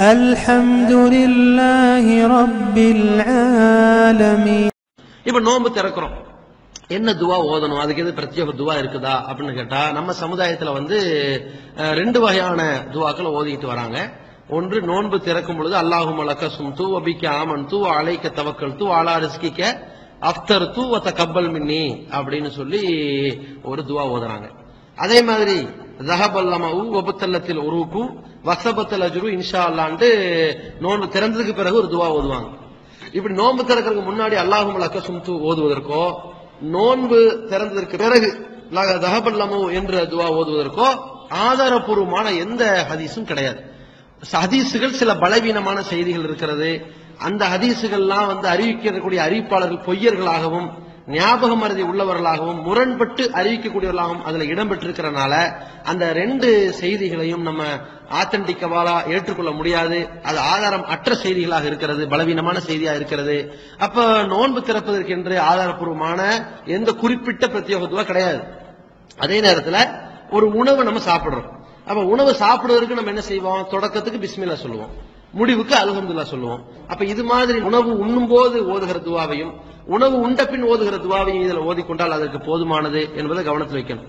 அல்ஹம்துலில்லாஹி ரப்பில் ஆலமீன். இப்ப நோன்பு திறக்கிறோம், என்ன துவா ஓதணும், அதுக்கு எது பிரத்யேக துவா இருக்குதா அப்படின்னு கேட்டா, நம்ம சமுதாயத்துல ரெண்டு வகையான துவாக்களை ஓதிட்டு வராங்க. ஒன்று, நோன்பு திறக்கும் பொழுது அல்லாஹும்ம லக்க சும்து வ பிக ஆமன்து வ அலைக தவக்கல்து வ அலா ரிஸ்கிக அஃப்தர்து வ தகப்பல் மின்னி அப்படின்னு சொல்லி ஒரு துவா ஓதுறாங்க. அதே மாதிரி ஸஹபல்லமஉ வ பத்தல்லத்தில் உரூகு வஸபத்தல் அஜ்ரு இன்ஷா அல்லாஹ்னு நோன்பு திறந்ததுக்கு பிறகு ஒரு துவா ஓதுவாங்க. இப்படி நோன்பு திறக்கிறதுக்கு முன்னாடி அல்லாஹும்ம லக்க சும்து ஓதுவதற்கோ, நோன்பு திறந்ததற்கு பிறகு ஸஹபல்லமஉ என்ற துவா ஓதுவதற்கோ ஆதாரபூர்வமான எந்த ஹதீஸும் கிடையாது. ஹதீஸுகள் சில பலவீனமான செய்திகள் இருக்கிறது. அந்த ஹதீஸுகள்லாம் அறிவிக்கக்கூடிய அறிவிப்பாளர்கள் பொய்யர்களாகவும் ஞாபக மறதி உள்ளவர்களாகவும் முரண்பட்டு அறிவிக்கக்கூடியவர்களாகவும் அதுல இடம்பெற்றிருக்கிறனால அந்த ரெண்டு செய்திகளையும் நம்ம ஆத்தன்டிக்கவாலா ஏற்றுக்கொள்ள முடியாது. அது ஆதாரம் அற்ற செய்திகளாக இருக்கிறது, பலவீனமான செய்தியா இருக்கிறது. அப்ப நோன்பு திறப்பதற்கு என்று ஆதாரப்பூர்வமான எந்த குறிப்பிட்ட பிரத்யேகத்துவா கிடையாது. அதே நேரத்தில் ஒரு உணவு நம்ம சாப்பிடுறோம். அப்ப உணவு சாப்பிடுவதற்கு நம்ம என்ன செய்வோம்? தொடக்கத்துக்கு பிஸ்மில்லா சொல்லுவோம், முடிவுக்கு அல்ஹம்துலில்லாஹ் சொல்லுவோம். அப்ப இது மாதிரி உணவு உண்ணும் போது ஓதுகிற துவாவையும் உணவு உண்ட பின் ஓதுகிற துவாவையும் இதில் ஓதிக்கொண்டால் அதற்கு போதுமானது என்பதை கவனத்தில் வைக்கணும்.